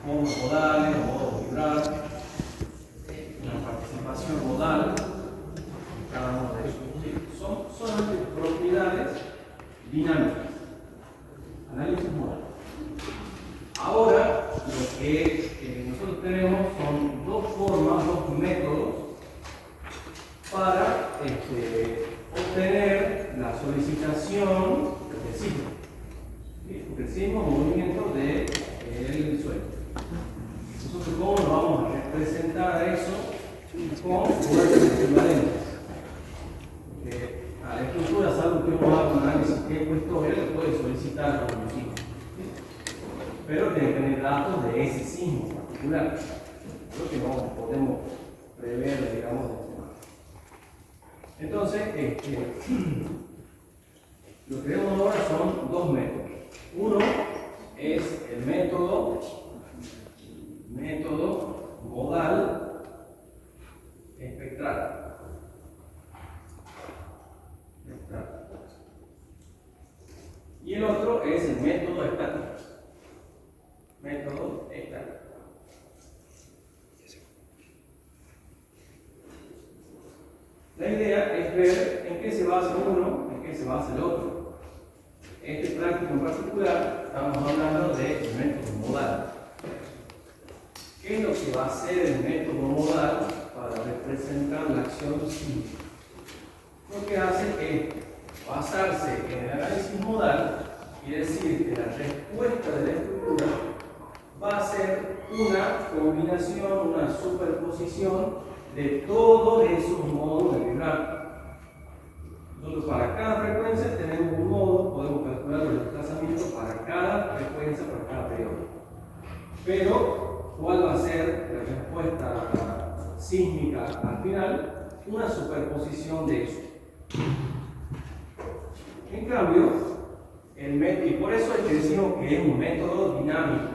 modos modales, modo vibrar, una participación modal en cada uno de ellos. ¿Sí? Son solamente propiedades dinámicas. Análisis modal. Ahora, lo que nosotros tenemos son dos formas, dos métodos para obtener la solicitación del sismo. ¿Sí? Porque el sismo es un movimiento del suelo. Nosotros, ¿cómo nos vamos a representar eso con fuerzas equivalentes? Porque a la estructura, salvo que uno haga un análisis que historia, le puede solicitar como sismo. Pero tiene que tener datos de ese sismo particular. Lo que no podemos prever, digamos, de este modo. Entonces, lo que vemos ahora son dos métodos. Uno es el método modal espectral. Y el otro es el método estático. Método estático. La idea es ver en qué se basa uno, en qué se basa el otro. Este práctico en particular, estamos hablando del método modal. ¿Qué es lo que va a hacer el método modal para representar la acción sísmica? Lo que hace es basarse en el análisis modal y decir que la respuesta de la estructura va a ser una combinación, una superposición de todos esos modos de vibrar. Nosotros para cada frecuencia tenemos un modo, podemos calcular los desplazamientos para cada frecuencia, para cada periodo. Pero, ¿cuál va a ser la respuesta sísmica al final? Una superposición de eso. En cambio, el método, y por eso es que decimos que es un método dinámico,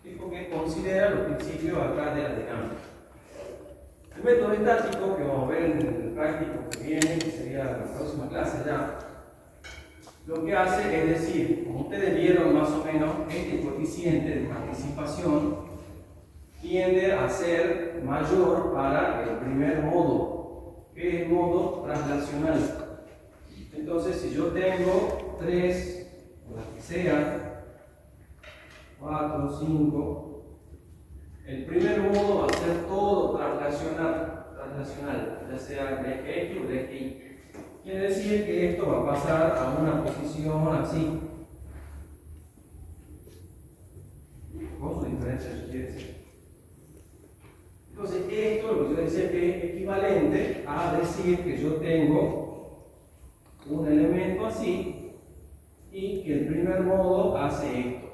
es porque considera los principios acá de la dinámica. El método estático, que vamos a ver en el práctico que viene, que sería la próxima clase ya, lo que hace es decir, como ustedes vieron más o menos, este coeficiente de participación tiende a ser mayor para el primer modo, que es el modo translacional. Entonces, si yo tengo 3, o las que sean, 4, 5, el primer modo va a ser todo translacional, ya sea de eje X o de eje Y. Quiere decir que esto va a pasar a una posición así. Con su diferencia, eso quiere decir. Entonces, esto lo que yo decía que es equivalente a decir que yo tengo un elemento así y que el primer modo hace esto.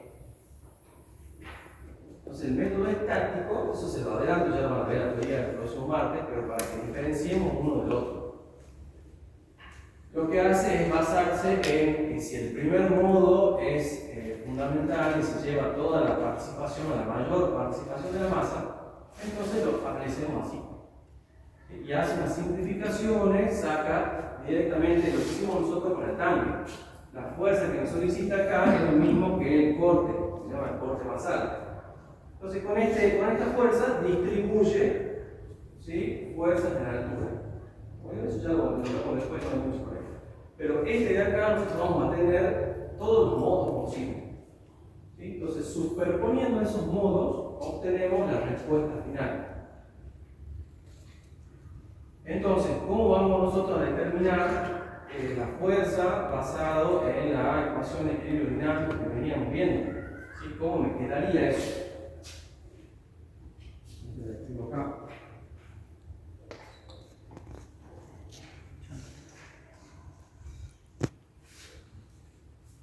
Entonces, el método estático, eso se lo adelanto, ya lo van a ver la teoría del próximo martes, pero para que diferenciemos uno del otro. Lo que hace es basarse en que si el primer modo es fundamental y se lleva toda la participación, la mayor participación de la masa, entonces lo establecemos así. Y hace unas simplificaciones, saca directamente lo que hicimos nosotros con el tanque. La fuerza que nos solicita acá es lo mismo que el corte, se llama el corte basal. Entonces con esta fuerza distribuye, ¿sí?, fuerzas en la altura. Bueno, eso ya lo vemos después, no hay mucho problema. Pero de acá nosotros vamos a tener todos los modos posibles. ¿Sí? Entonces, superponiendo esos modos, obtenemos la respuesta final. Entonces, ¿cómo vamos nosotros a determinar la fuerza basado en la ecuación de equilibrio dinámico que veníamos viendo? ¿Sí? ¿Cómo me quedaría eso? Lo escribo acá.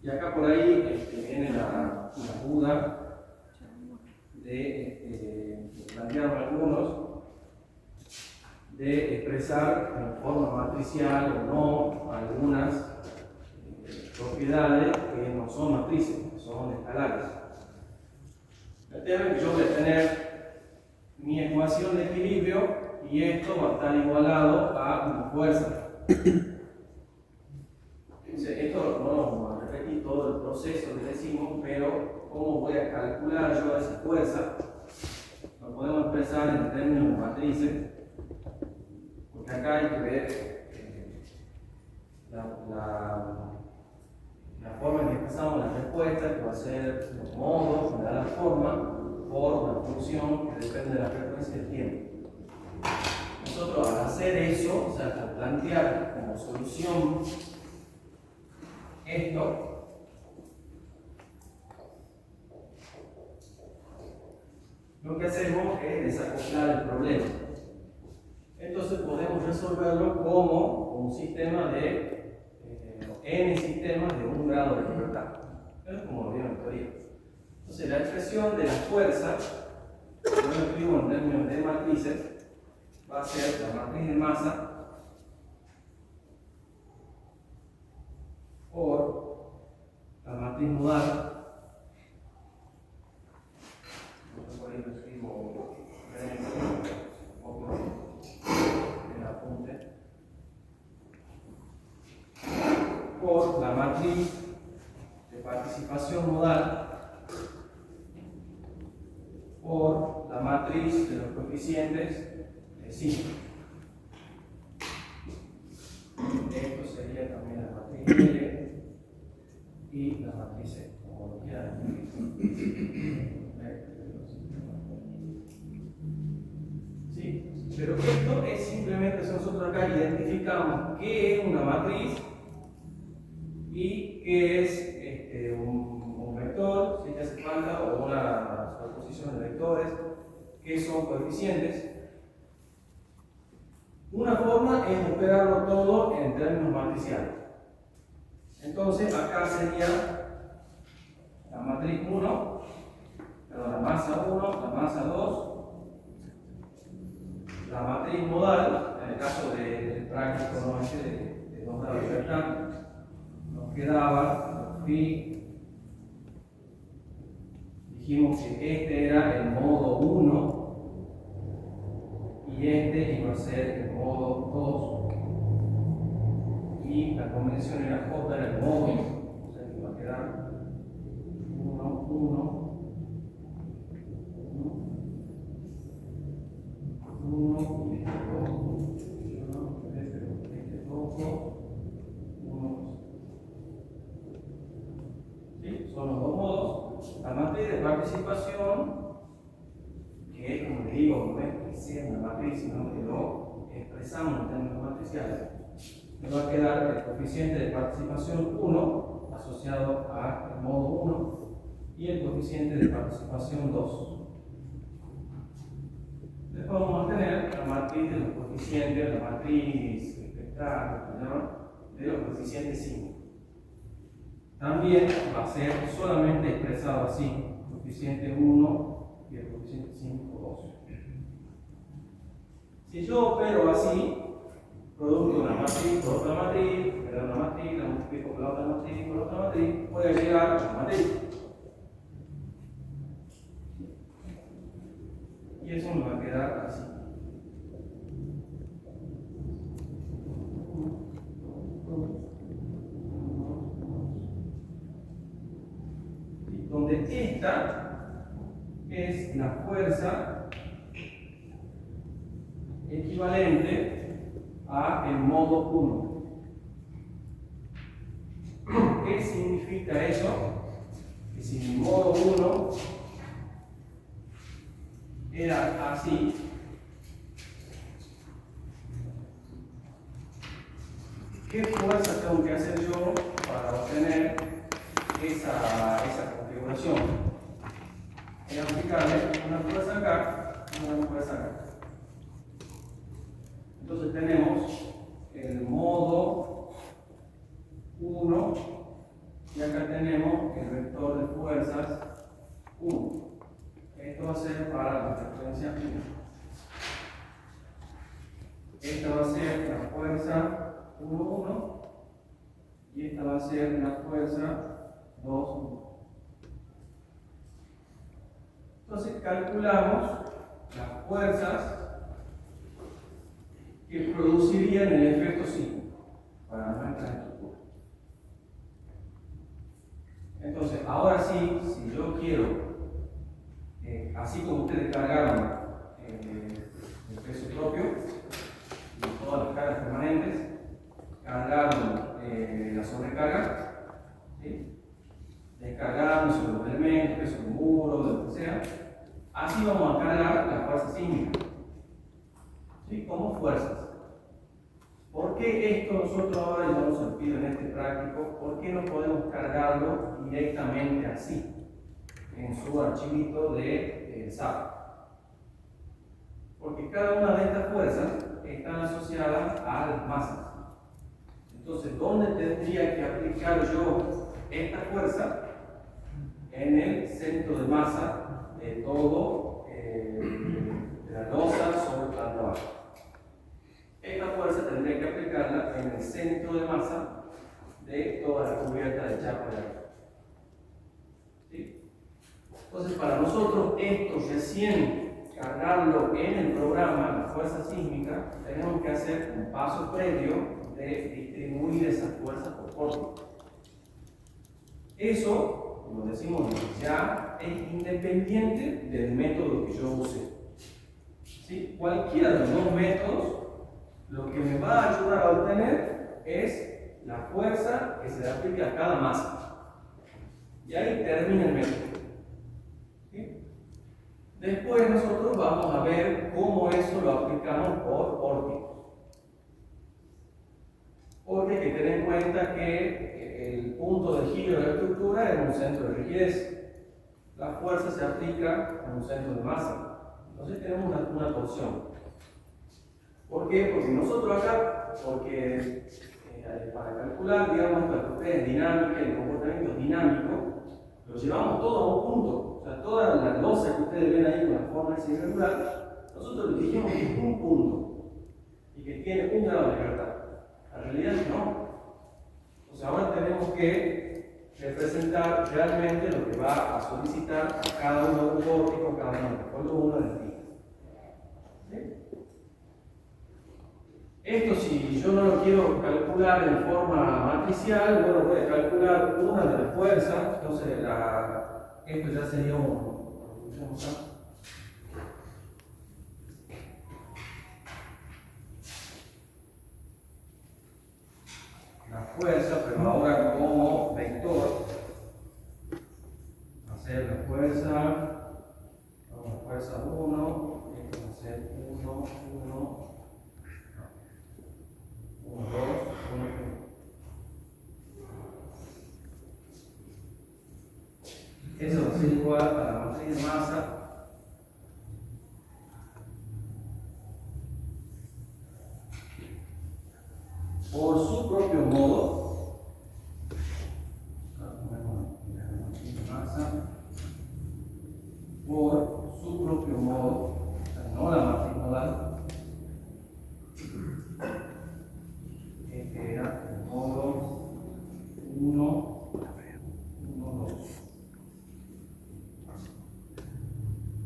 Y acá por ahí viene la duda de plantear algunos, de expresar en forma matricial o no algunas propiedades que no son matrices, que son escalares. El tema es que yo voy a tener mi ecuación de equilibrio y esto va a estar igualado a una fuerza. Entonces, esto no vamos a repetir todo el proceso que decimos, pero cómo voy a calcular calcular yo esa fuerza, lo podemos expresar en términos de matrices, porque acá hay que ver la forma en que expresamos la respuesta, que va a ser los modos, que da la forma, por una función que depende de la frecuencia del tiempo. Nosotros al hacer eso, o sea, al plantear como solución esto, lo que hacemos es desacoplar el problema. Entonces podemos resolverlo como un sistema de n sistemas de un grado de libertad. Es como lo vieron en teoría. Entonces la expresión de la fuerza, yo lo escribo en términos de matrices, va a ser la matriz de masa por la matriz modal. Por ahí lo escribo en el apunte. Por la matriz de participación modal por la matriz de los coeficientes de signo. Esto sería también la matriz L y la matriz C, como lo quieran. ¿Sí? Pero esto es simplemente, si nosotros acá identificamos qué es una matriz y qué es un vector, si hace falta, o una superposición de vectores, que son coeficientes. Una forma es operarlo todo en términos matriciales. Entonces, acá sería la matriz 1, perdón, la masa 1, la masa 2, la matriz modal, en el caso del práctico no de 2 grados de libertad, nos quedaba phi. Dijimos que este era el modo 1 y este iba a ser el modo 2 y la convención era J era el modo, o sea que iba a quedar 1, 1, 1 y este 2, este 2, 1. ¿Sí? Son los dos modos. La matriz de participación, que es como le digo, no es que sea una matriz, sino que lo expresamos en términos matriciales, me va a quedar el coeficiente de participación 1 asociado al modo 1 y el coeficiente de participación 2. Después vamos a tener la matriz de los coeficientes, la matriz espectral, de los coeficientes 5. También va a ser solamente expresado así, coeficiente 1 y el coeficiente 5, 2. Si yo opero así, producto una matriz por otra matriz, me da una matriz, la multiplico por la otra matriz, por otra matriz, voy a llegar a la matriz. Y eso me va a quedar así. Donde esta es la fuerza equivalente a el modo 1. ¿Qué significa eso? Que si mi modo 1 era así, ¿qué fuerza tengo que hacer yo para obtener esa configuración? Es aplicarle una fuerza acá y una fuerza acá. Entonces tenemos el modo 1 y acá tenemos el vector de fuerzas 1. Esto va a ser para la frecuencia 1. Esta va a ser la fuerza 1, 1 y esta va a ser la fuerza 2, 1. Entonces calculamos las fuerzas que producirían el efecto signo para nuestra estructura. Entonces, ahora sí, si yo quiero duro, de lo que sea, así vamos a cargar la fuerza sísmica, ¿sí? Como fuerzas. ¿Por qué esto nosotros ahora, yo no se lo pido en este práctico, por qué no podemos cargarlo directamente así, en su archivito de SAP? Porque cada una de estas fuerzas están asociadas a las masas. Entonces, ¿dónde tendría que aplicar yo esta fuerza? En el centro de masa de todo, de la losa sobre planta baja. Esta fuerza tendría que aplicarla en el centro de masa de toda la cubierta de chapa de agua. ¿Sí? Entonces, para nosotros, esto recién cargarlo en el programa, la fuerza sísmica, tenemos que hacer un paso previo de distribuir esas fuerzas por corte. Eso, como decimos ya, es independiente del método que yo use. ¿Sí? Cualquiera de los dos métodos, lo que me va a ayudar a obtener es la fuerza que se le aplique a cada masa. Y ahí termina el método. ¿Sí? Después nosotros vamos a ver cómo eso lo aplicamos por órbita. Porque hay que tener en cuenta que el punto de giro de la estructura es un centro de rigidez. La fuerza se aplica en un centro de masa. Entonces tenemos una torsión. ¿Por qué? Porque nosotros acá, para calcular, digamos, la cuestión dinámica, el comportamiento dinámico, lo llevamos todo a un punto. O sea, toda la losa que ustedes ven ahí con la forma irregular, nosotros le dijimos que es un punto y que tiene un grado de libertad. La realidad es que no. Entonces ahora tenemos que representar realmente lo que va a solicitar a cada uno de los vórticos, cada uno de los columnas del día. ¿Sí? Esto, si yo no lo quiero calcular en forma matricial, bueno, voy a calcular una de las fuerzas. Entonces esto ya sería la fuerza, pero ahora como vector. Hacer la fuerza 1, esto va a ser 1, 1, 1, 2, 1, 1. Eso va a ser igual a la matriz de masa por su propio modo. Por su propio modo, o sea, no la matriz modal. Este era el modo 1, 1, 2.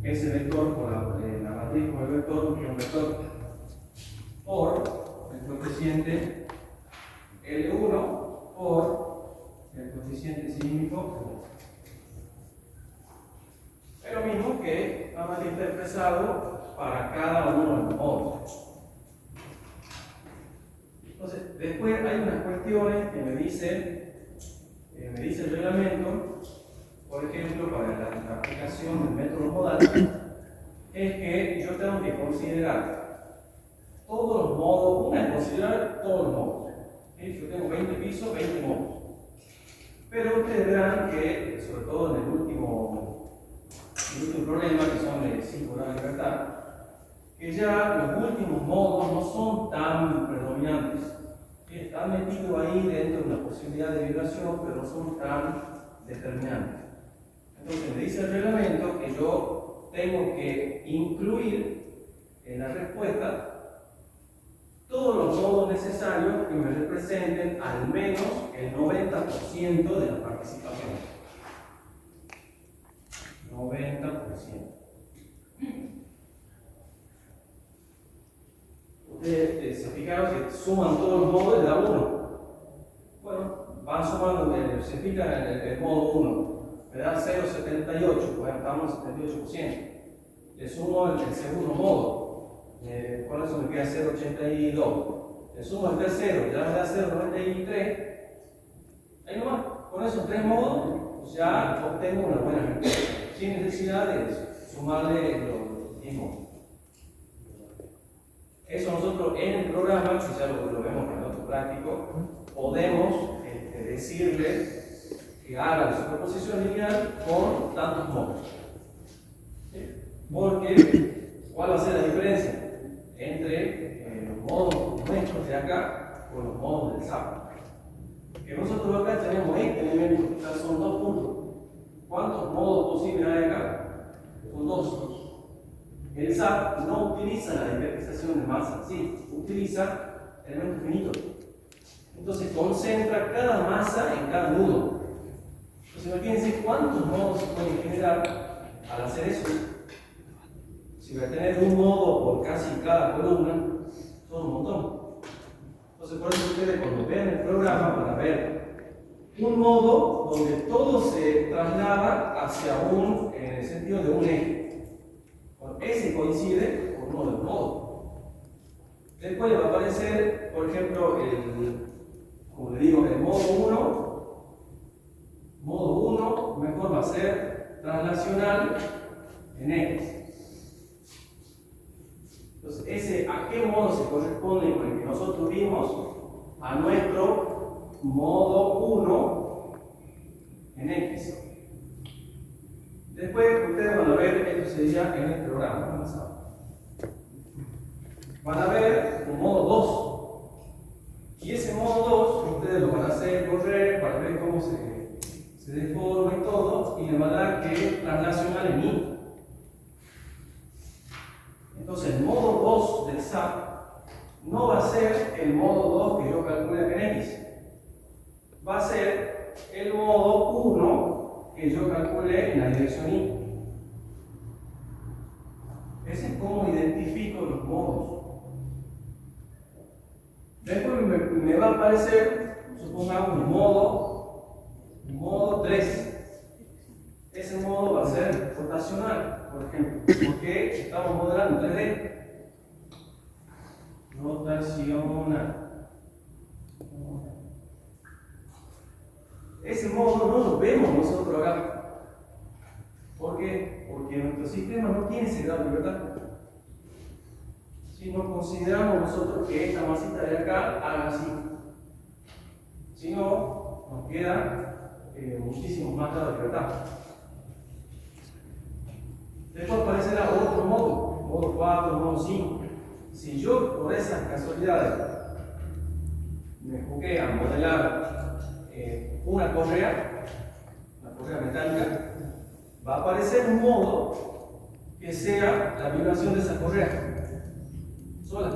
Ese vector por la matriz con el vector, que es un vector por el coeficiente L1 por el coeficiente sísmico. Es lo mismo que vamos a estar expresado para cada uno de los modos. Entonces, después hay unas cuestiones que me dice el reglamento, por ejemplo, para la aplicación del método modal, es que yo tengo que considerar todos los modos. Una es considerar todos los modos. ¿Sí? Yo tengo 20 pisos, 20 modos. Pero ustedes verán que, sobre todo en el último problema, que son de 5 grados de libertad, que ya los últimos modos no son tan predominantes. ¿Sí? Están metidos ahí dentro de una posibilidad de vibración, pero no son tan determinantes. Entonces me dice el reglamento que yo tengo que incluir en la respuesta todos los modos necesarios que me representen al menos el 90% de la participación. 90%. Ustedes se fijaron que suman todos los modos y da 1. Bueno, van sumando, se fija el modo 1. Me da 0,78, bueno, estamos en 78%. Le sumo el segundo modo, con eso me queda 0,82. Le sumo el tercero, ya me da 0,93. Ahí nomás, con esos 3 modos ya obtengo una buena respuesta. sin necesidad de sumarle los mismos. Eso nosotros en el programa, si ya lo vemos en otro práctico, podemos decirle que haga la superposición lineal con tantos modos. ¿Sí? Porque, ¿cuál va a ser la diferencia entre los modos nuestros de acá con los modos del SAP? Que nosotros acá tenemos este elemento, que son 2 puntos. ¿Cuántos modos posibles hay acá? Son 2. El SAP no utiliza la dispersión de masa, sí, utiliza elementos finitos. Entonces concentra cada masa en cada nudo. Entonces imagínense cuántos modos se pueden generar al hacer eso. Si voy a tener un modo por casi cada columna, son un montón. Entonces por eso ustedes cuando vean el programa van a ver un modo donde todo se traslada hacia en el sentido de un eje. Ese coincide con uno de los modos. Después le va a aparecer, por ejemplo, como le digo, el modo 1. Modo 1 mejor va a ser translacional en X. Entonces, ¿a qué modo se corresponde con el que nosotros vimos? A nuestro modo 1 en X. Después ustedes van a ver, esto sería en el programa avanzado. Van a ver un modo 2. Y ese modo 2, ustedes lo van a hacer correr para ver cómo se deforma y todo, y le van a dar que es translacional en I. Entonces, el modo 2 del SAP no va a ser el modo 2 que yo calculé en X. Va a ser el modo 1 que yo calculé en la dirección Y. Ese es cómo identifico los modos. Después me va a aparecer, supongamos, un modo 3. Ese modo va a ser rotacional, por ejemplo, porque estamos modelando 3D. Rotacional. Ese modo no lo vemos nosotros acá. ¿Por qué? Porque nuestro sistema no tiene ese grado de libertad. Si no consideramos nosotros que esta masita de acá haga así. Si no, nos queda muchísimos más grados de libertad. Después aparecerá otro modo 4, modo 5. Si yo por esas casualidades me enfoqué a modelar una correa metálica, va a aparecer un modo que sea la vibración de esa correa sola.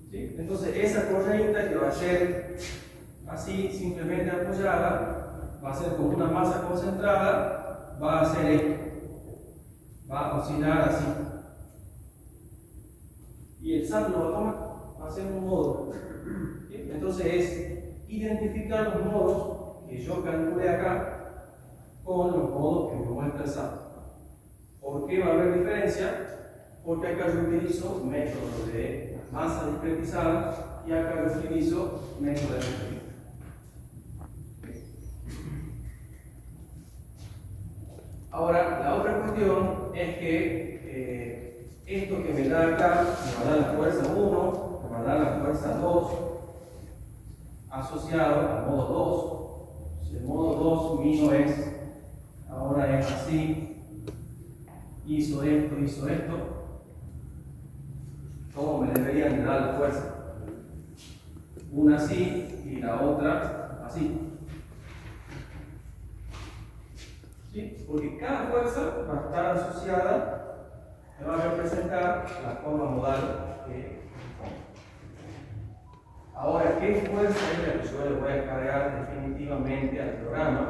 ¿Sí? Entonces esa correita que va a ser así, simplemente apoyada, va a ser como una masa concentrada, va a hacer esto, va a oscilar así. Y el SAT lo va a tomar, va a ser un modo. ¿Sí? Entonces es identificar los modos que yo calculé acá con los modos que me muestra el SAT. ¿Por qué va a haber diferencia? Porque acá yo utilizo métodos de masa discretizada y acá yo utilizo métodos de energía. Ahora, la otra cuestión es que esto que me da acá me va a dar la fuerza 1, me va a dar la fuerza 2, asociado al modo 2. Si el modo 2 mío ahora es así, hizo esto, ¿cómo me deberían de dar la fuerza? Una así y la otra así. ¿Sí? Porque cada fuerza va a estar asociada, me va a representar la forma modal que ahora, ¿qué fuerza es la que yo le voy a cargar definitivamente al programa?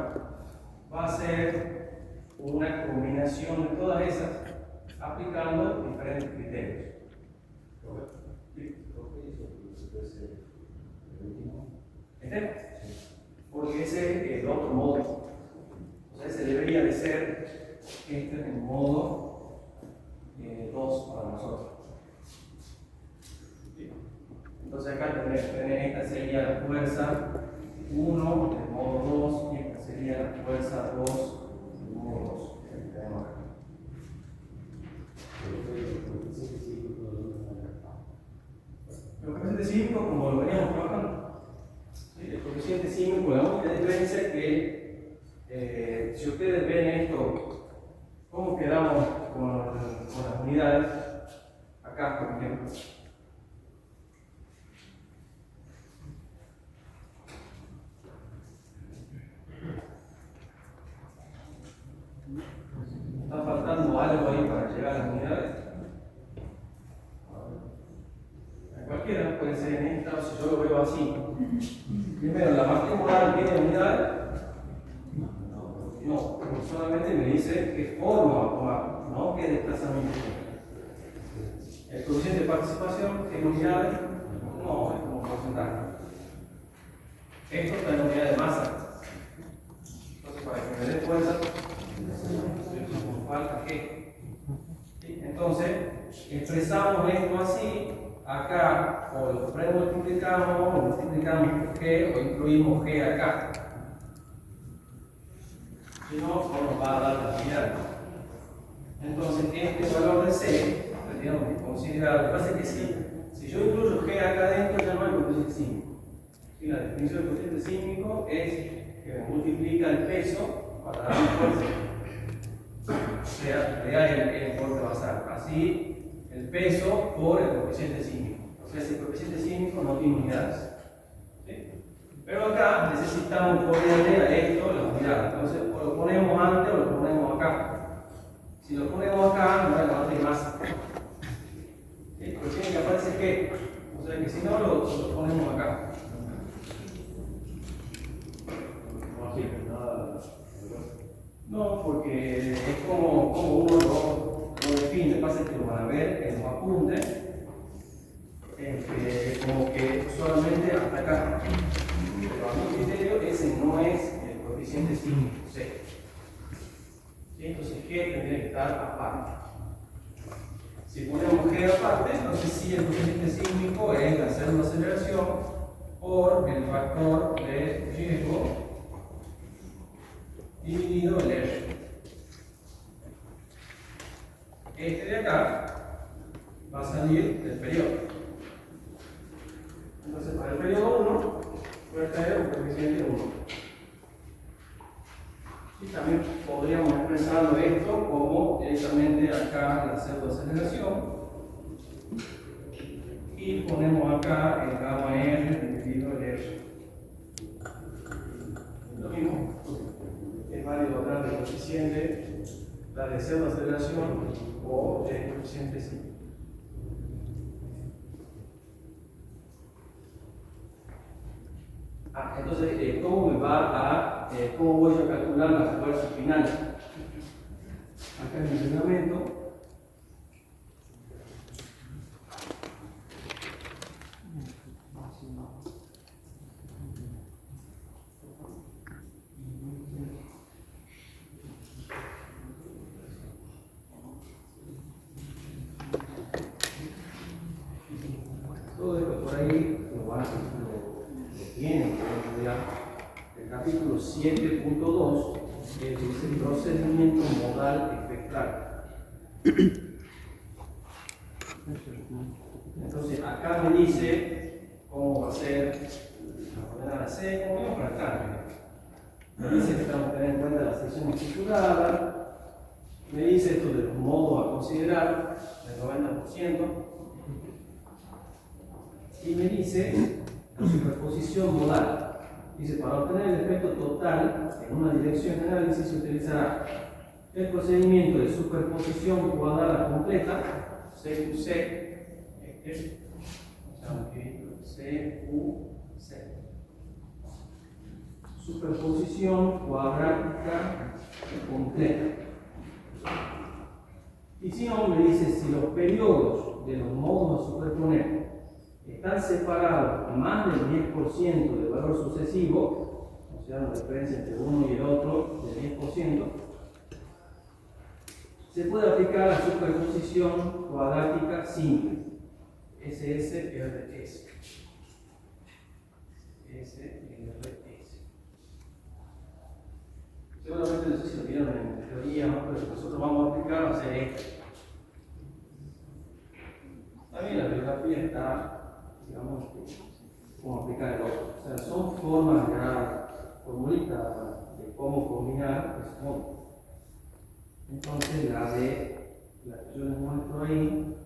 Va a ser una combinación de todas esas, aplicando diferentes criterios. ¿Este? Porque ese es el otro modo. O sea, ese debería de ser el modo 2 para nosotros. Entonces acá tenés esta sería la fuerza 1 del modo 2 y esta sería la fuerza 2 del modo 2 que tenemos acá. El coeficiente sísmico, como lo veníamos trabajando, ¿sí? El coeficiente sísmico, la única diferencia es que si ustedes ven esto, cómo quedamos con las unidades, acá por ejemplo. Está faltando algo ahí para llegar a las unidades. Cualquiera puede ser en esta, o si yo lo veo así. Primero, ¿la matriz modal tiene unidades? No, solamente me dice qué forma va a tomar, no qué desplazamiento. El coeficiente de participación tiene unidades, no, es como porcentaje. Esto está en unidad de masa. Entonces, para que me dé cuenta, falta qué. ¿Sí? Entonces, expresamos esto así. Acá, o lo multiplicamos por G, o incluimos G acá. Si no, no nos va a dar la unidad. Entonces, este valor de C, lo tenemos que considerar. Lo que pasa es que si yo incluyo G acá adentro, ya no hay coeficiente sísmico. ¿Sí? La definición del coeficiente sísmico es que multiplica el peso para dar la fuerza. O sea, el golpe basal. Así, el peso por el coeficiente sísmico. O sea, si el coeficiente sísmico no tiene unidades. ¿Sí? Pero acá necesitamos ponerle a esto la unidad. Entonces, o lo ponemos antes o lo ponemos acá. Si lo ponemos acá, no hay la de masa. ¿Sí? Pero tiene que aparecer que. O sea que si no, lo ponemos acá. No, porque es como uno lo define. Lo que pasa es que lo van a ver en los apuntes. Como que solamente hasta acá. Pero a mi criterio, ese no es el coeficiente sísmico C. ¿Sí? Entonces G tendría que estar aparte. Si ponemos G aparte, entonces sí el coeficiente sísmico es la célula de aceleración por el factor de riesgo dividido el R. Este de acá va a salir del periodo. Entonces, para el periodo 1, voy a traer un coeficiente 1. Y también podríamos expresarlo esto como directamente acá la célula de aceleración. Y ponemos acá el gamma R dividido el R. Lo mismo. Es válido hablar del coeficiente, la de célula de aceleración o el coeficiente sí. Entonces, ¿cómo voy a calcular la fuerza final? Acá en el reglamento, todo esto por ahí lo tienen, el capítulo 7.2 es el procedimiento modal espectral. Entonces, acá me dice cómo va a ser la ordenada C, como vamos para acá. Me dice que tenemos que tener en cuenta la sección estructurada, me dice esto de los modos a considerar, del 90%, y me dice la superposición modal. Dice, para obtener el efecto total en una dirección de análisis se utilizará el procedimiento de superposición cuadrada completa, CQC, CQC, superposición cuadrática completa. Y si no, me dice si los periodos de los modos a superponer están separados más del 10% del valor sucesivo, o sea, la diferencia entre uno y el otro del 10%, se puede aplicar la superposición cuadrática simple, SSRS. SRS. Seguramente no sé si lo vieron en el teoría, ¿no? Pero nosotros vamos a aplicar va a ser esto. También la bibliografía está, digamos, cómo aplicar el otro. O sea, son formas ya formulitas de cómo combinar ese modo. Entonces, la que yo les muestro ahí,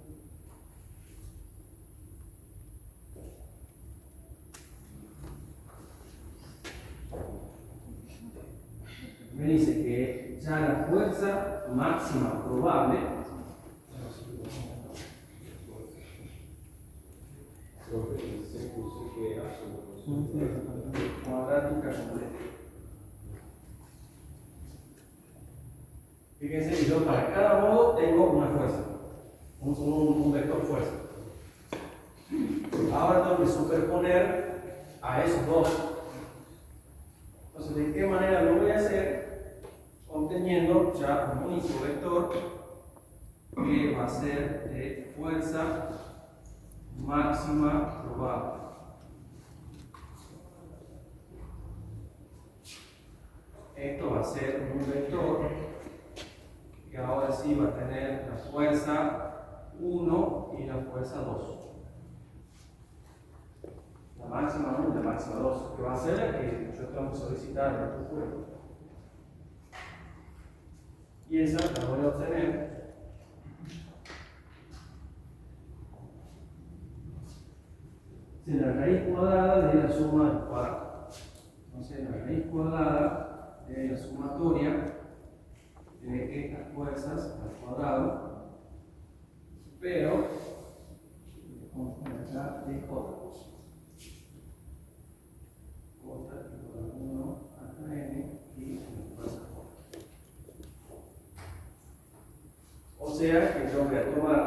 me dice que ya la fuerza máxima probable cuadrática completa. Fíjense que yo para cada modo tengo una fuerza, un vector fuerza. Ahora tengo que superponer a esos dos. Entonces, ¿de qué manera lo voy a hacer? Obteniendo ya un único vector que va a ser de fuerza máxima probable. Esto va a ser un vector que ahora sí va a tener la fuerza 1 y la fuerza 2. La máxima 1 y la máxima 2, que va a ser la que yo tengo que solicitar en este juego. Y esa la voy a obtener en la raíz cuadrada de la suma del cuadrado. Entonces, la raíz cuadrada de la sumatoria de estas fuerzas al cuadrado, pero vamos a poner acá de J. J igual a 1 a n y la fuerza J. O sea que yo voy a tomar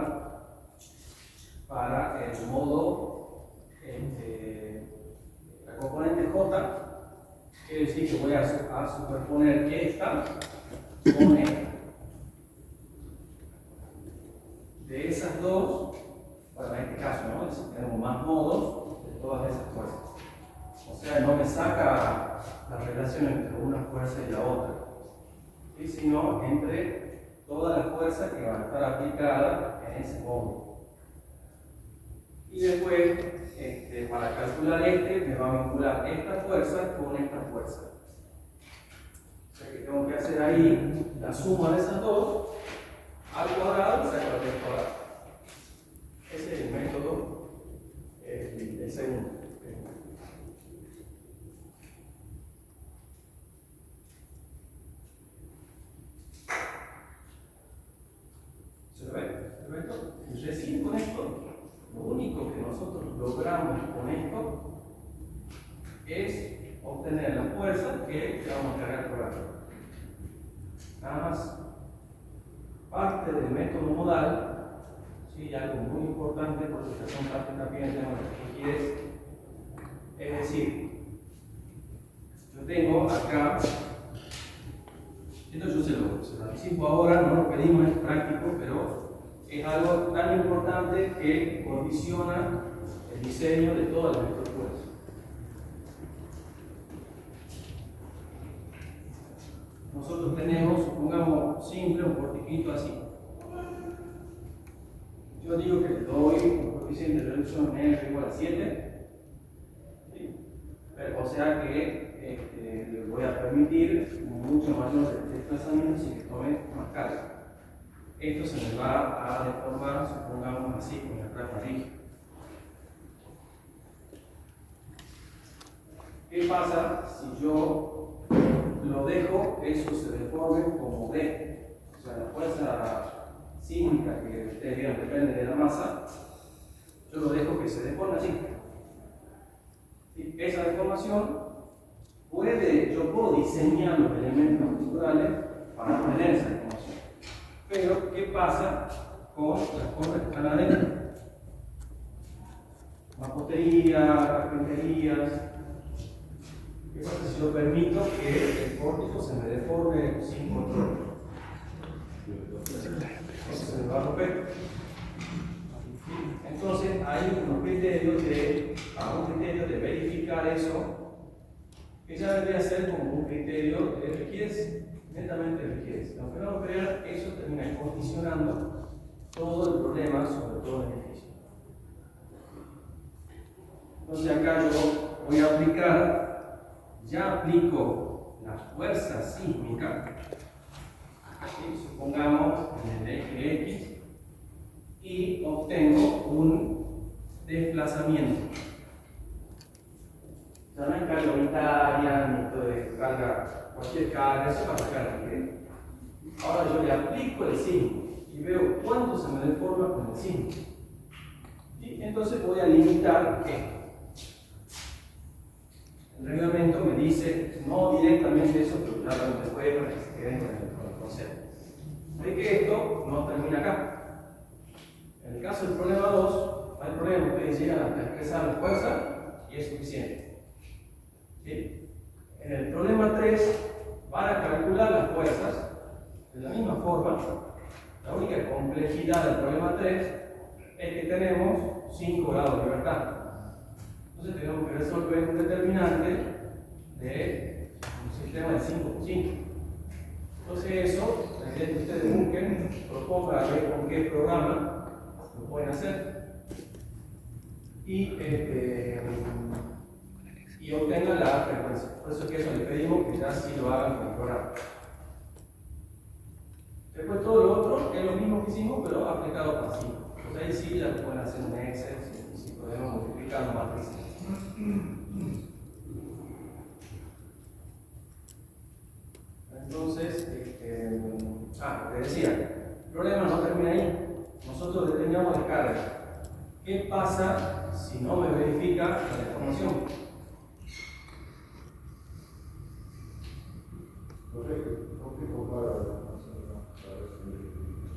para el modo la componente J, quiere decir que voy a superponer esta con esta. De esas dos, bueno, en este caso, ¿no? Si tenemos más modos de todas esas fuerzas. O sea, no me saca la relación entre una fuerza y la otra, ¿sí? Sino entre todas las fuerzas que van a estar aplicadas en ese modo. Y después, para calcular me va a vincular esta fuerza con esta fuerza. O sea que tengo que hacer ahí la suma de esas dos al cuadrado y sacar el cuadrado. Ese es el método del segundo. ¿Se ve? ¿Perfecto? Y recién con esto, lo único que nosotros logramos con esto es obtener la fuerza que vamos a cargar por aquí. Nada más. Parte del método modal, ¿sí? Algo muy importante porque son parte también del tema de la rigidez. Es decir, yo tengo acá, esto yo se lo anticipo ahora, no lo pedimos, es práctico, pero es algo tan importante que condiciona el diseño de todas las estructuras. Nosotros tenemos, supongamos simple, un portiquito así. Yo digo que le doy un coeficiente de reducción n igual a 7, ¿sí? Pero, o sea que le voy a permitir mucho mayor desplazamiento sin que tome más carga. Esto se me va a deformar, supongamos así, con la placa rígida. ¿Qué pasa si yo lo dejo, eso se deforme como D? O sea, la fuerza sísmica que ustedes vieron depende de la masa, yo lo dejo que se deforme así. ¿Sí? Esa deformación yo puedo diseñar los elementos estructurales para obtener esa deformación. Pero, ¿qué pasa con las cosas que están adentro? Mampostería, carpinterías. ¿Qué pasa si yo permito que el pórtico se me deforme sin control? Eso se me va a romper. Entonces, hay un criterio de verificar eso, que ya debería ser como un criterio de rigidez. netamente rigidez. Aunque no lo crean, eso termina condicionando todo el problema sobre todo el edificio. Entonces acá yo voy a aplicar, ya aplico la fuerza sísmica, supongamos en el eje X, y obtengo un desplazamiento. Ya no hay carga unitaria, ni todo de carga, cualquier carga, eso va a sacar rigidez. Ahora yo le aplico el sismo y veo cuánto se me deforma con el sismo. Y entonces voy a limitar esto. El reglamento me dice, no directamente eso, pero claro, después para que se queden con el concepto. De que esto no termina acá. En el caso del problema 2, no hay problema, ustedes llegan a expresar la fuerza y es suficiente. ¿Sí? En el problema 3, van a calcular las fuerzas de la misma forma. La única complejidad del problema 3 es que tenemos 5 grados de libertad. Entonces tenemos que resolver un determinante de un sistema de 5 por 5. Entonces eso, la idea es que ustedes busquen, propongan a ver con qué programa lo pueden hacer y obtengan la frecuencia. Por eso es que eso les pedimos que ya sí lo hagan con el programa. Después todo lo otro es lo mismo que hicimos, pero aplicado pasivo. Pues ahí sí ya lo pueden hacer en Excel, si podemos multiplicar las matrices. Entonces, te decía, el problema no termina ahí. Nosotros determinamos la carga. ¿Qué pasa si no me verifica la deformación?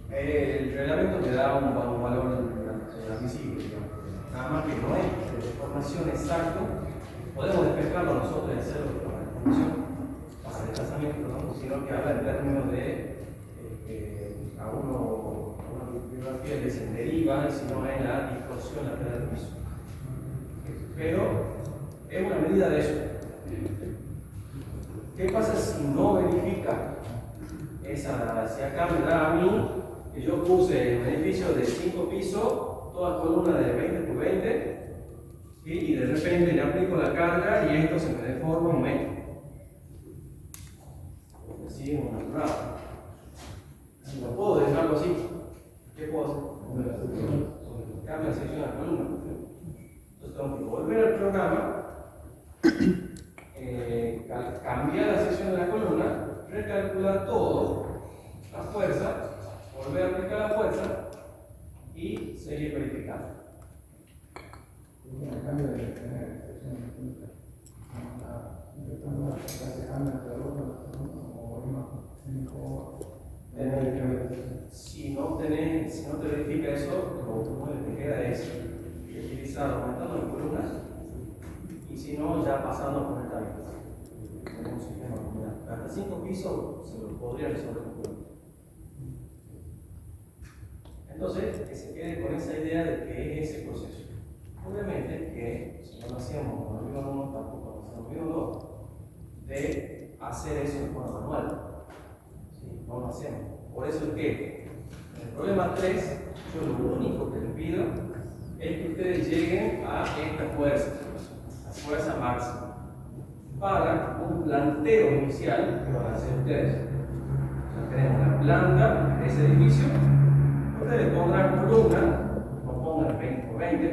El reglamento te da un valor admisible, nada más que no es de deformación exacto. Podemos despejarlo nosotros y hacerlo con la deformación para el desplazamiento, ¿no? Sino que habla en términos de a una bibliografía que se deriva, sino en la distorsión lateral del piso. Pero es una medida de eso. ¿Qué pasa si no verifica esa? Si acá me da a mí que yo puse un edificio de 5 pisos, todas columnas de 20 por 20, ¿sí? Y de repente le aplico la carga y esto se me deforma un metro. Porque sí, es un natural. Si no puedo dejarlo así, ¿qué puedo hacer? Cambia la sección de la columna. Entonces tengo que volver al programa, cambiar la sección de la columna, recalcular todo, la fuerza, volver a aplicar la fuerza y seguir verificando. Si no te verifica eso, lo que te queda es utilizar aumentando las columnas y si no, ya pasando por el tabique. Tenemos un sistema combinado. Hasta 5 pisos se lo podría resolver con columnas. Entonces, que se quede con esa idea de que es ese proceso. Obviamente que si no lo hacíamos con el nivel 1, tampoco lo hacemos con el nivel 2, de hacer eso de forma manual. ¿Sí? No lo hacemos. Por eso es que en el problema 3, yo lo único que les pido es que ustedes lleguen a esta fuerza, la fuerza máxima, para un planteo inicial que van a hacer ustedes. O sea, tenemos la planta de ese edificio, ustedes pondrán columna, no pongan 20 por 20,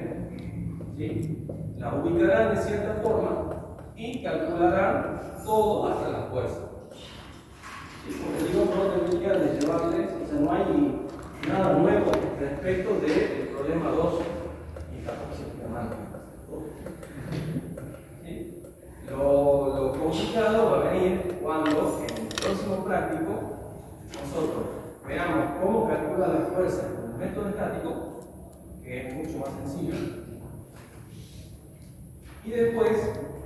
¿sí? La ubicarán de cierta forma y calcularán todo hasta la fuerza. Y como les digo, no tendría de llevarles, o sea, no hay nada nuevo respecto del problema 2 y 14 que llaman. ¿Sí? Lo complicado va a venir cuando en el próximo práctico nosotros veamos cómo calcular la fuerza con el método estático, que es mucho más sencillo, y después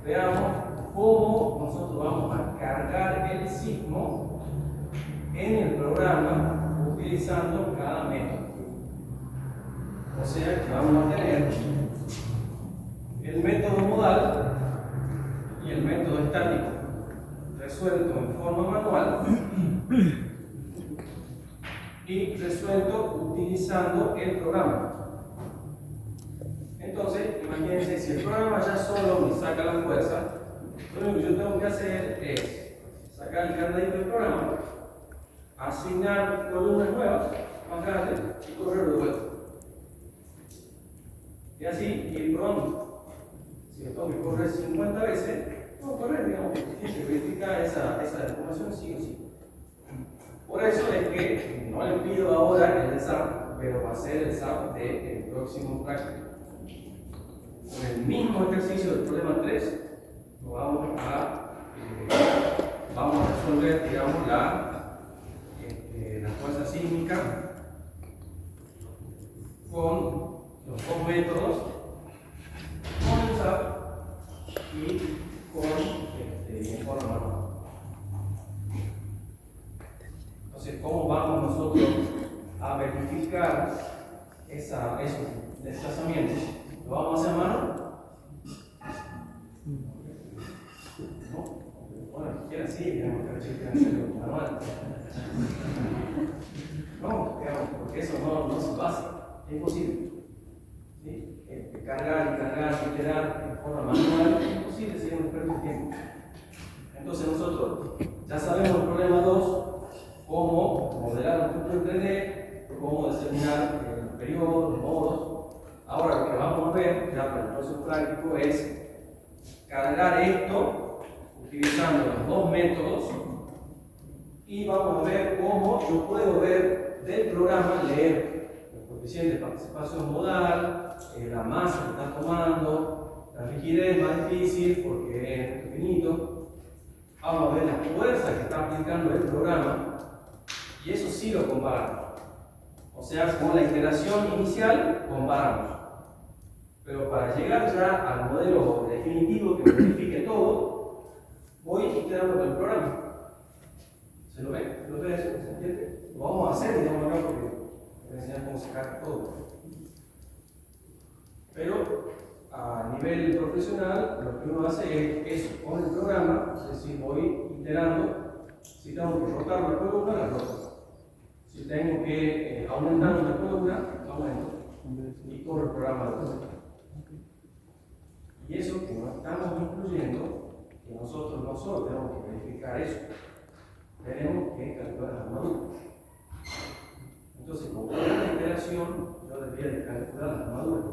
veamos cómo nosotros vamos a cargar el sismo en el programa utilizando cada método. O sea que vamos a tener el método modal y el método estático. resuelto en forma manual y resuelto utilizando el programa. Entonces, imagínense, si el programa ya solo me saca la fuerza, lo único que yo tengo que hacer es sacar el candadito del programa, asignar columnas nuevas, más grandes, y correr de vuelta. Y así ir probando. Si yo tengo que correr 50 veces, tengo que correr, digamos, que verificar esa deformación sí o sí. Por eso es que no le pido ahora el SAP, pero va a ser el SAP del próximo práctico. Con el mismo ejercicio del problema 3, vamos a resolver, digamos, la fuerza sísmica con los dos métodos, con el SAP y con en forma manual. Entonces, ¿cómo vamos nosotros a verificar esos desplazamientos? ¿Lo vamos a hacer a mano? ¿No? Bueno, si quieren, sí, digamos que quieren hacerlo manual. No, digamos, porque eso no se pasa, es imposible. ¿Sí? Cargar y cargar y quedar en forma manual es imposible, sería un experto de tiempo. Entonces nosotros ya sabemos el problema 2, cómo modelar un estructura en 3D, cómo determinar el periodo, los modos. Ahora lo que vamos a ver, ya para el proceso práctico, es cargar esto utilizando los dos métodos y vamos a ver cómo yo puedo ver del programa, leer el coeficiente de participación modal, la masa que está tomando, la rigidez más difícil porque es pequeñito. Vamos a ver las fuerzas que está aplicando el programa y eso sí lo comparamos. O sea, con la iteración inicial comparamos. Pero para llegar ya al modelo definitivo que verifique todo, voy iterando con el programa. ¿Se lo ve? ¿Se lo ve eso? ¿Se entiende? Lo vamos a hacer, digamos acá, porque voy a enseñar cómo sacar todo. Pero a nivel profesional, lo que uno hace es eso, con el programa, es decir, voy iterando. Si tengo que rotar una columna, la roto. Si tengo que aumentar una columna, aumento. Y corro el programa de vuelta. Y eso que no estamos incluyendo, que nosotros no solo tenemos que verificar eso, tenemos que calcular las armaduras. Entonces, con cada iteración, yo debería de calcular las armaduras.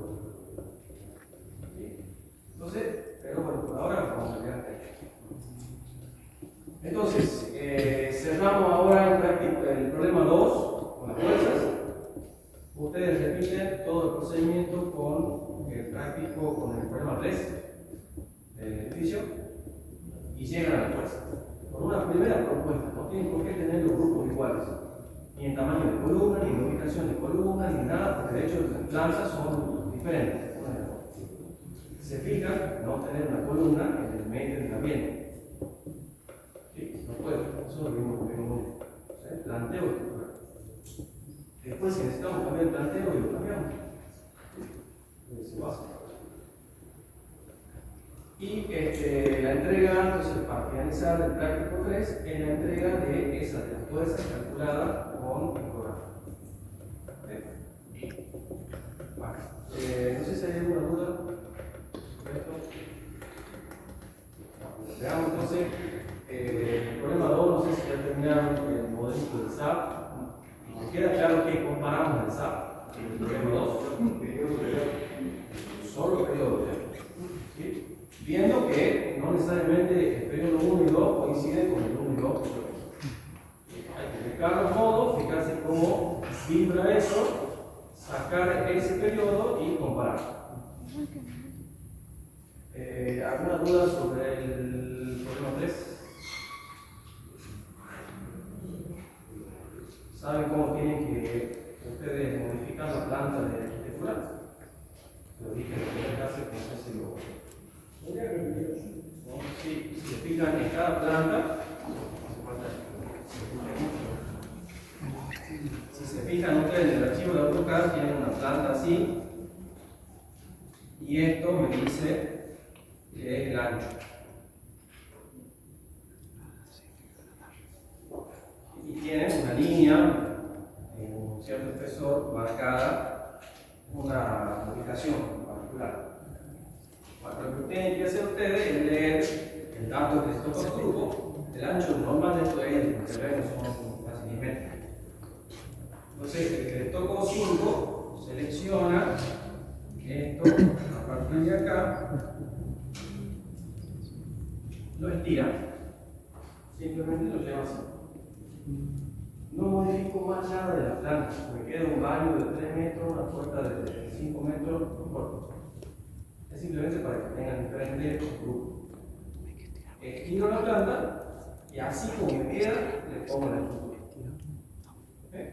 Entonces, pero bueno, por ahora vamos a quedar ahí. Entonces, cerramos ahora el problema 2 con las fuerzas. Ustedes repiten todo el procedimiento con el práctico, con el problema 3 del edificio y llegan a la fuerza. Con una primera propuesta, no tienen por qué tener los grupos iguales, ni en tamaño de columna, ni en ubicación de columna, ni nada, porque de hecho las plantas son diferentes. Se fijan, no tener una columna en el medio del ambiente. ¿Sí? No puede, eso lo vimos en el planteo estructural. Después, si necesitamos cambiar el planteo, lo cambiamos. Se pasa. Y la entrega, entonces, para finalizar el práctico 3, es la entrega de esa de las fuerzas calculadas con el programa. No sé si hay alguna duda. Veamos entonces el problema 2, no sé si ya terminaron el modelito del SAP. ¿Les queda claro que comparamos el SAP en el problema 2? Solo periodo. ¿Sí? Viendo que no necesariamente el periodo 1 y 2 coinciden con el 1 y 2. Hay que buscar los modos, fijarse cómo vibra eso, sacar ese periodo y comparar. ¿Alguna duda sobre el problema 3? ¿Saben cómo tienen que ustedes modificar la planta de arquitectura? Lo dije en la primera clase, que no sé si lo... Si se fijan en cada planta, si se fijan ustedes en el archivo de AutoCAD, tienen una planta así, y esto me dice que es el ancho. tienen una línea en un cierto espesor marcada una ubicación particular. Bueno, lo que tienen que hacer ustedes es leer el dato que les toca al grupo. El ancho normal de esto es el terreno, son casi 10 metros. Entonces, el que le tocó 5 selecciona esto a partir de acá, lo estira, simplemente lo lleva así. No modifico más nada de la planta, me queda un baño de 3 metros, una puerta de 5 metros, no importa. Es simplemente para que tengan diferentes grupos. Estiro la planta y así como me queda, le pongo la estructura. ¿Okay?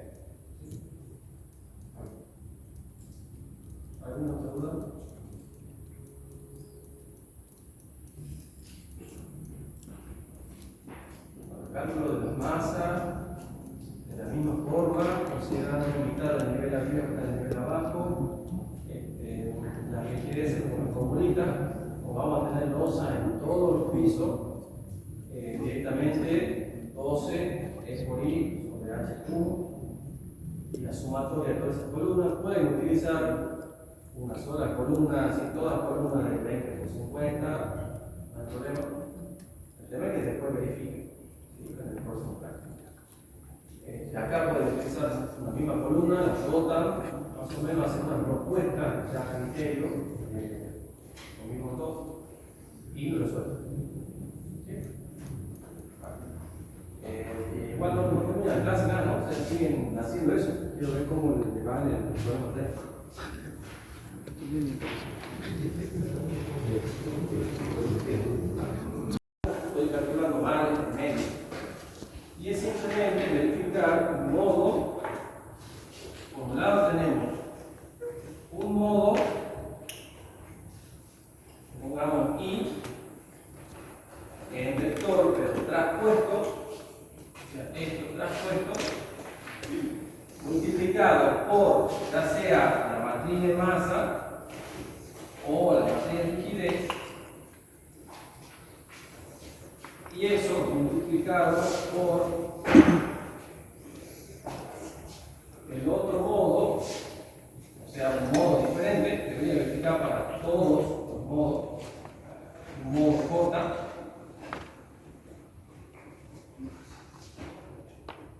¿Alguna otra duda? El cálculo de la masa, de la misma forma, considerando mitad del nivel arriba hasta el nivel abajo. La rigidez es como formulita, o vamos a tener losa en todos los pisos, directamente 12 es por I sobre H1, y la sumatoria de todas esas columnas. Pueden utilizar una sola columna, así todas columnas de 20 por 50, no hay problema. El tema es que después verifiquen, ¿sí? En el próximo plan. Acá pueden utilizar la misma columna, la botan, más o menos hacer una propuesta ya a criterio, los mismos dos, y lo resuelven. ¿Sí? Igual no termina la clase, nada, ¿no? Ustedes siguen haciendo eso. Quiero ver cómo le van el problema 3. Estoy calculando mal en medio. Y es simplemente verificar un modo. Por un lado tenemos un modo, pongamos I, en vector, pero traspuesto, o sea, esto traspuesto, multiplicado por ya sea la matriz de masa o la matriz de rigidez, y eso multiplicado por el otro modo, o sea, un modo diferente, que voy a verificar para todos los modos, un modo J.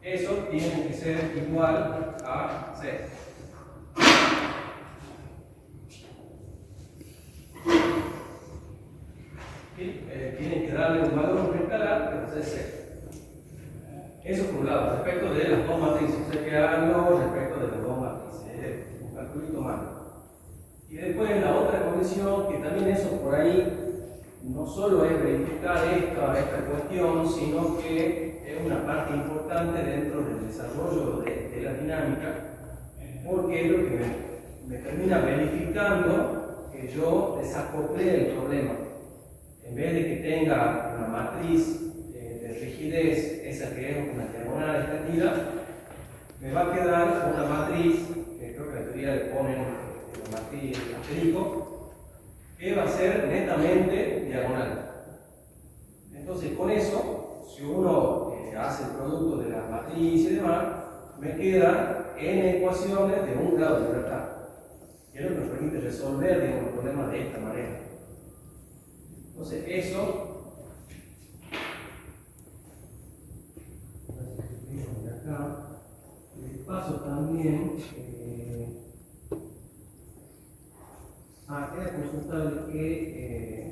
Eso tiene que ser igual a 6. Tienen que darle un valor escalar, pero es 6. Eso por un lado, respecto de las dos matrices. O sea que algo respecto de las dos matrices, un calculito más. Y después la otra condición, que también eso por ahí no solo es verificar esta cuestión, sino que es una parte importante dentro del desarrollo de la dinámica, porque es lo que me termina verificando que yo desacoplé el problema. En vez de que tenga una matriz de rigidez, esa que es una diagonal extendida, me va a quedar una matriz, que creo que en la teoría le ponen la matriz asterisco, que va a ser netamente diagonal. Entonces, con eso, si uno hace el producto de la matriz y demás, me quedan n ecuaciones de un grado de libertad. Y es lo que nos permite resolver, digamos, el problema de esta manera. Entonces, eso. Acá. Paso también. Era consultable que.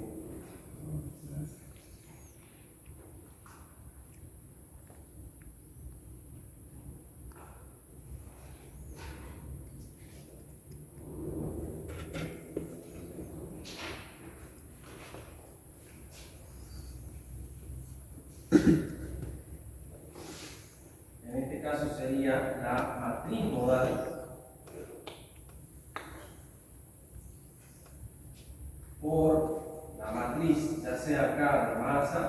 En este caso sería la matriz modal por la matriz, ya sea acá de masa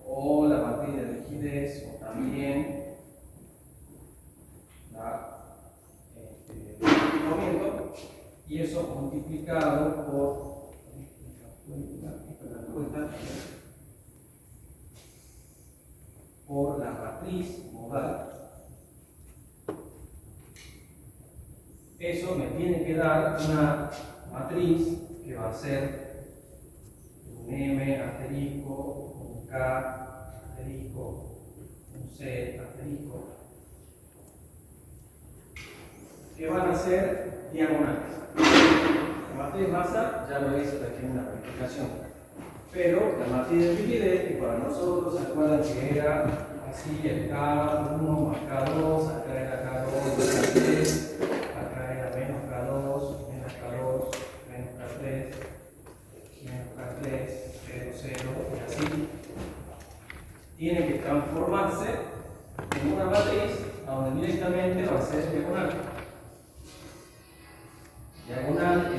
o la matriz de rigidez o también el momento, y eso multiplicado por la matriz matriz modal, eso me tiene que dar una matriz que va a ser un M asterisco, un K asterisco, un C asterisco, que van a ser diagonales. La matriz masa ya lo hice aquí en la verificación, pero la matriz de rigidez, que para nosotros se acuerdan que era así, el K1 más K2, acá era K2 más K3, acá era menos K2, menos K2, menos K3, menos K3, 0, 0, y así. Tiene que transformarse en una matriz donde directamente va a ser diagonal. Diagonal,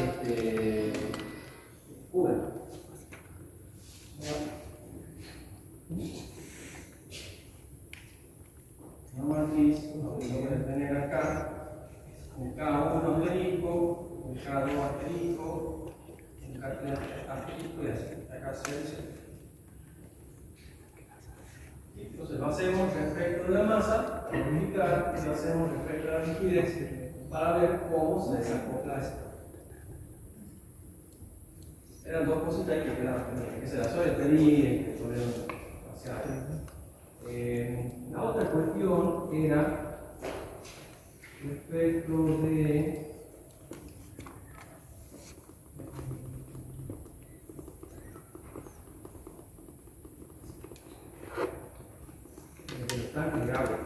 una matriz, lo voy a tener acá, un K1 asterisco, un K2 asterisco, un K3 asterisco y así, acá se. Entonces lo hacemos respecto de la masa, verificar, y lo hacemos respecto de la rigidez, para ver cómo se desacopla esto. Eran dos cositas que quedaban pendientes, que se las suele pedir, que suelen hacer. La otra cuestión era respecto de el tanque de agua.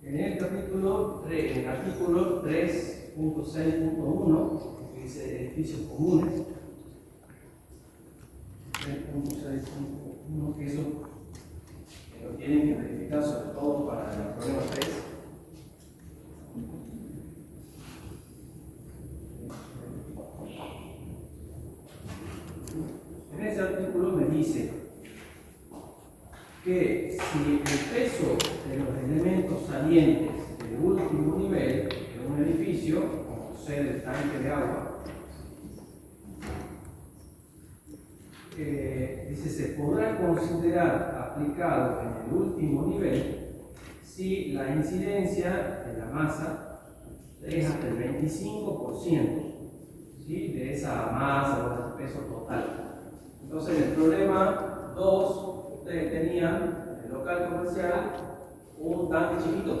En el artículo 3.6.1, que dice edificios comunes, 3.6.1, que eso lo tienen que verificar sobre todo para el problema 3. En ese artículo me dice que si el peso de los elementos salientes del último nivel de un edificio, como ser el tanque de agua, dice, se podrá considerar aplicado en el último nivel si la incidencia de la masa es hasta el 25%, ¿sí?, de esa masa o del peso total. Entonces, en el problema 2, ustedes tenían en el local comercial un tanque chiquito.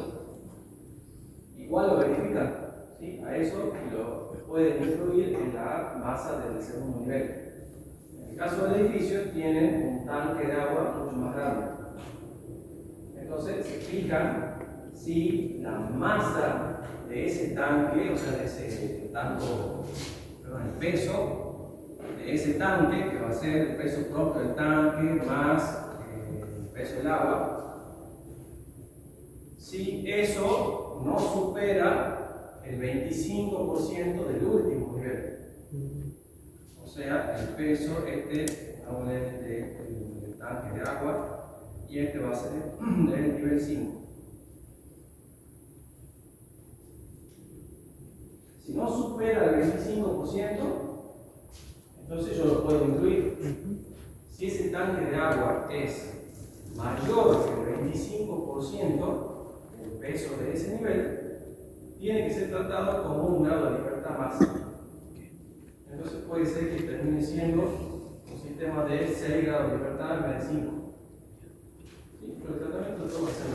Igual lo verifican, ¿sí? A eso lo pueden incluir en la masa del segundo nivel. En el caso del edificio, tienen un tanque de agua mucho más grande. Entonces, se fijan si la masa de ese tanque, o sea, de ese tanto, perdón, el peso de ese tanque, que va a ser el peso propio del tanque más el peso del agua, si eso no supera el 25% del último nivel. O sea, el peso, del tanque de agua, y este va a ser del nivel 5. Si no supera el 25%, entonces yo lo puedo incluir. Si ese tanque de agua es mayor que el 25% del peso de ese nivel, tiene que ser tratado como un grado de libertad máxima. Entonces puede ser que termine siendo un sistema de 6 grados de libertad en vez de 5. ¿Sí? Pero el tratamiento lo va a hacer